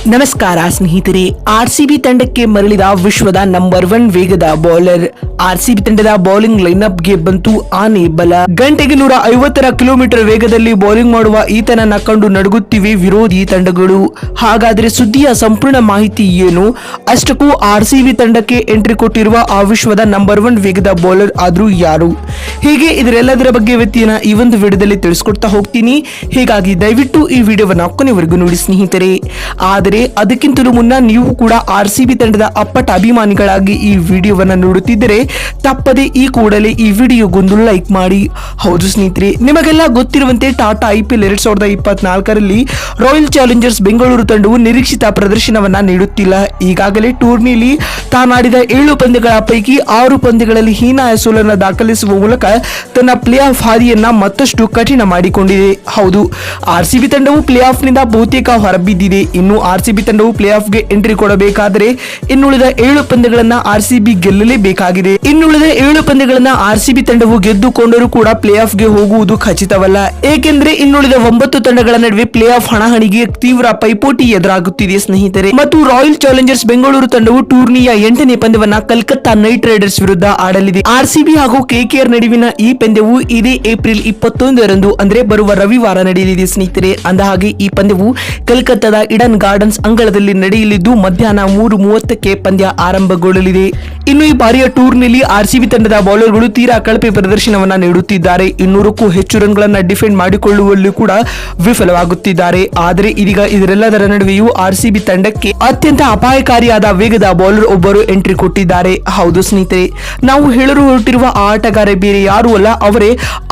ನಮಸ್ಕಾರ ಸ್ನೇಹಿತರೆ, ಆರ್ಸಿಬಿ ತಂಡಕ್ಕೆ ಮರಳಿದ ವಿಶ್ವದ ನಂಬರ್ 1 ವೇಗದ ಬೌಲರ್. ಆರ್ಸಿಬಿ ತಂಡದ ಬೌಲಿಂಗ್ ಲೈನ್ಅಪ್ಗೆ ಬಂತು ಆನೆ ಬಲ. ಗಂಟೆಗೆ 150 ಕಿಲೋಮೀಟರ್ ವೇಗದಲ್ಲಿ ಬೌಲಿಂಗ್ ಮಾಡುವ ಈತನನ್ನ ಕಂಡು ನಡುಗುತ್ತಿವೆ ವಿರೋಧಿ ತಂಡಗಳು. ಹಾಗಾದ್ರೆ ಸುದ್ದಿಯ ಸಂಪೂರ್ಣ ಮಾಹಿತಿ ಏನು? ಅಷ್ಟಕ್ಕೂ ಆರ್ಸಿಬಿ ತಂಡಕ್ಕೆ ಎಂಟ್ರಿ ಕೊಟ್ಟಿರುವ ಆ ವಿಶ್ವದ ನಂಬರ್ 1 ವೇಗದ ಬೌಲರ್ ಆದ್ರೂ ಯಾರು? ಹೀಗೆ ಇದರೆಲ್ಲದರ ಬಗ್ಗೆ ಇವತ್ತಿನ ಈ ಒಂದು ವಿಡಿಯೋದಲ್ಲಿ ತಿಳಿಸ್ಕೊಡ್ತಾ ಹೋಗ್ತೀನಿ. ಹೀಗಾಗಿ ದಯವಿಟ್ಟು ಈ ವಿಡಿಯೋವನ್ನ ಕೊನೆವರೆಗೂ ನೋಡಿ ಸ್ನೇಹಿತರೆ. ಆದರೆ ಅದಕ್ಕಿಂತಲೂ ಮುನ್ನ ನೀವು ಕೂಡ ಆರ್ಸಿಬಿ ತಂಡದ ಅಪ್ಪಟ ಅಭಿಮಾನಿಗಳಾಗಿ ಈ ವಿಡಿಯೋವನ್ನ ನೋಡುತ್ತಿದ್ದರೆ ತಪ್ಪದೆ ಈ ಕೂಡಲೇ ಈ ವಿಡಿಯೋಗೊಂದು ಲೈಕ್ ಮಾಡಿ. ಹೌದು ಸ್ನೇಹಿತರೆ, ನಿಮಗೆಲ್ಲ ಗೊತ್ತಿರುವಂತೆ ಟಾಟಾ IPL 2024ರಲ್ಲಿ ರಾಯಲ್ ಚಾಲೆಂಜರ್ಸ್ ಬೆಂಗಳೂರು ತಂಡವು ನಿರೀಕ್ಷಿತ ಪ್ರದರ್ಶನವನ್ನ ನೀಡುತ್ತಿಲ್ಲ. ಈಗಾಗಲೇ ಟೂರ್ನಿಯಲ್ಲಿ ತಾನಾಡಿದ 7 ಪಂದ್ಯಗಳ ಪೈಕಿ 6 ಪಂದ್ಯಗಳಲ್ಲಿ ಹೀನಾಯ ಸೋಲನ್ನು ದಾಖಲಿಸುವ ಮೂಲಕ ತನ್ನ ಪ್ಲೇ ಆಫ್ ಹಾದಿಯನ್ನ ಮತ್ತಷ್ಟು ಕಠಿಣ ಮಾಡಿಕೊಂಡಿದೆ. ಹೌದು, ಆರ್ಸಿಬಿ ತಂಡವು ಪ್ಲೇ ಆಫ್ ನಿಂದ ಬಹುತೇಕ ಹೊರಬಿದ್ದಿದೆ. ಇನ್ನು ಆರ್ಸಿಬಿ ತಂಡವು ಪ್ಲೇ ಆಫ್ ಗೆ ಎಂಟ್ರಿ ಕೊಡಬೇಕಾದರೆ ಇನ್ನುಳಿದ 7 ಪಂದ್ಯಗಳನ್ನ ಆರ್ಸಿಬಿ ಗೆಲ್ಲಲೇಬೇಕಾಗಿದೆ. ಇನ್ನುಳಿದ 7 ಪಂದ್ಯಗಳನ್ನ ಆರ್ಸಿಬಿ ತಂಡವು ಗೆದ್ದುಕೊಂಡರೂ ಕೂಡ ಪ್ಲೇ ಆಫ್ ಗೆ ಹೋಗುವುದು ಖಚಿತವಲ್ಲ. ಏಕೆಂದ್ರೆ ಇನ್ನುಳಿದ 9 ತಂಡಗಳ ನಡುವೆ ಪ್ಲೇ ಆಫ್ ಹಣಾಹಣಿಗೆ ತೀವ್ರ ಪೈಪೋಟಿ ಎದುರಾಗುತ್ತಿದೆ ಸ್ನೇಹಿತರೆ. ಮತ್ತು ರಾಯಲ್ ಚಾಲೆಂಜರ್ಸ್ ಬೆಂಗಳೂರು ತಂಡವು ಟೂರ್ನಿಯ 8ನೇ ಪಂದ್ಯವನ್ನ ಕಲ್ಕತ್ತಾ ನೈಟ್ ರೈಡರ್ಸ್ ವಿರುದ್ಧ ಆಡಲಿದೆ. ಆರ್ಸಿಬಿ ಹಾಗೂ KKR ನಡುವಿನ ಈ ಪಂದ್ಯವು ಇದೇ ಏಪ್ರಿಲ್ 21ರಂದು ಅಂದ್ರೆ ಬರುವ ರವಿವಾರ ನಡೆಯಲಿದೆ ಸ್ನೇಹಿತರೆ. ಅಂದಹಾಗೆ ಈ ಪಂದ್ಯವು ಕಲ್ಕತ್ತಾದ ಈಡನ್ ಗಾರ್ಡನ್ಸ್ ಅಂಗಳದಲ್ಲಿ ನಡೆಯಲಿದ್ದು ಮಧ್ಯಾಹ್ನ 3:30ಕ್ಕೆ ಪಂದ್ಯ ಆರಂಭಗೊಳ್ಳಲಿದೆ. ಇನ್ನು ಈ ಬಾರಿಯ ಟೂರ್ನಿಯಲ್ಲಿ ಆರ್ಸಿಬಿ ತಂಡದ ಬೌಲರ್ಗಳು ತೀರಾ ಕಳಪೆ ಪ್ರದರ್ಶನವನ್ನ ನೀಡುತ್ತಿದ್ದಾರೆ. 200ಕ್ಕೂ ಹೆಚ್ಚು ರನ್ಗಳನ್ನ ಡಿಫೆಂಡ್ ಮಾಡಿಕೊಳ್ಳುವಲ್ಲಿ ಕೂಡ ವಿಫಲವಾಗುತ್ತಿದ್ದಾರೆ. ಆದರೆ ಇದೀಗ ಇದರೆಲ್ಲದರ ನಡುವೆಯೂ ಆರ್ಸಿಬಿ ತಂಡಕ್ಕೆ ಅತ್ಯಂತ ಅಪಾಯಕಾರಿಯಾದ ವೇಗದ ಬೌಲರ್ ಒಬ್ಬರು ಎಂಟ್ರಿ ಕೊಟ್ಟಿದ್ದಾರೆ. ಹೌದು ಸ್ನೇಹಿತರೆ, ನಾವು ಹೇಳಲು ಹೊರಟಿರುವ ಆಟಗಾರ ಬೇರೆ ಯಾರು ಅಲ್ಲ, ಅವರೇ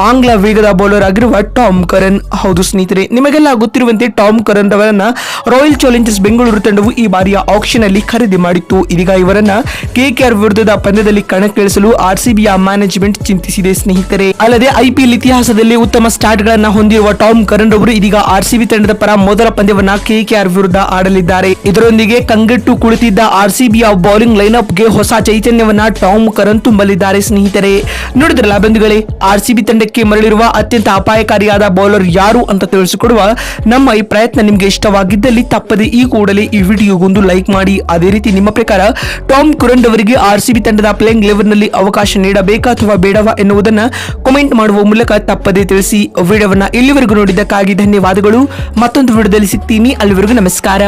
ಆಂಗ್ಲ ವೇಗದ ಬೌಲರ್ ಆಗಿರುವ ಟಾಮ್ ಕರನ್. ಹೌದು ಸ್ನೇಹಿತರೆ, ನಿಮಗೆಲ್ಲ ಗೊತ್ತಿರುವಂತೆ ಟಾಮ್ ಕರನ್ ಅವರನ್ನ ರಾಯಲ್ ಚಾಲೆಂಜರ್ಸ್ ಬೆಂಗಳೂರು ತಂಡವು ಈ ಬಾರಿಯ ಆಕ್ಷನ್ ಅಲ್ಲಿ ಖರೀದಿ ಮಾಡಿತ್ತು. ಇದೀಗ ಇವರನ್ನ KKR ವಿರುದ್ಧದ ಪಂದ್ಯದಲ್ಲಿ ಕಣಕ್ಕಿಳಿಸಲು ಆರ್ಸಿಬಿಯ ಮ್ಯಾನೇಜ್ಮೆಂಟ್ ಚಿಂತಿಸಿದೆ ಸ್ನೇಹಿತರೆ. ಅಲ್ಲದೆ IPL ಇತಿಹಾಸದಲ್ಲಿ ಉತ್ತಮ ಸ್ಟಾರ್ಟ್ ಗಳನ್ನ ಹೊಂದಿರುವ ಟಾಮ್ ಕರನ್ ಅವರು ಇದೀಗ ಆರ್ಸಿಬಿ ತಂಡದ ಪರ ಮೊದಲ ಪಂದ್ಯವನ್ನ KKR ವಿರುದ್ಧ ಆಡಲಿದ್ದಾರೆ. ಇದರೊಂದಿಗೆ ಕಂಗೆಟ್ಟು ಕುಳಿತಿದ್ದ ಆರ್ಸಿಬಿಯ ಬೌಲಿಂಗ್ ಲೈನ್ಅಪ್ ಗೆ ಹೊಸ ಚೈತನ್ಯವನ್ನ ಟಾಮ್ ಕರನ್ ತುಂಬಲಿದ್ದಾರೆ ಸ್ನೇಹಿತರೆ. ನೋಡಿದ್ರಲ್ಲ ಬಂಧುಗಳೇ, ಆರ್ಸಿಬಿ ತಂಡಕ್ಕೆ ಮರಳಿರುವ ಅತ್ಯಂತ ಅಪಾಯಕಾರಿಯಾದ ಬೌಲರ್ ಯಾರು ಅಂತ ತಿಳಿಸಿಕೊಡುವ ನಮ್ಮ ಈ ಪ್ರಯತ್ನ ನಿಮ್ಗೆ ಇಷ್ಟವಾಗಿದ್ದಲ್ಲಿ ತಪ್ಪದೆ ಈ ಕೂಡಲೇ ಈ ವಿಡಿಯೋಗೊಂದು ಲೈಕ್ ಮಾಡಿ. ಅದೇ ರೀತಿ ನಿಮ್ಮ ಪ್ರಕಾರ ಟಾಮ್ ಕರನ್ ಅವರಿಗೆ ಆರ್ಸಿಬಿ ತಂಡದ ಪ್ಲೇಯಿಂಗ್ 11 ನಲ್ಲಿ ಅವಕಾಶ ನೀಡಬೇಕಾ ಅಥವಾ ಬೇಡವಾ ಎನ್ನುವುದನ್ನ ಕಾಮೆಂಟ್ ಮಾಡುವ ಮೂಲಕ ತಪ್ಪದೆ ತಿಳಿಸಿ. ವಿಡಿಯೋವನ್ನ ಇಲ್ಲಿವರೆಗೂ ನೋಡಿದ್ದಕ್ಕಾಗಿ ಧನ್ಯವಾದಗಳು. ಮತ್ತೊಂದು ವಿಡಿಯೋದಲ್ಲಿ ಸಿಗ್ತೀನಿ. ಅಲ್ಲಿವರೆಗೂ ನಮಸ್ಕಾರ.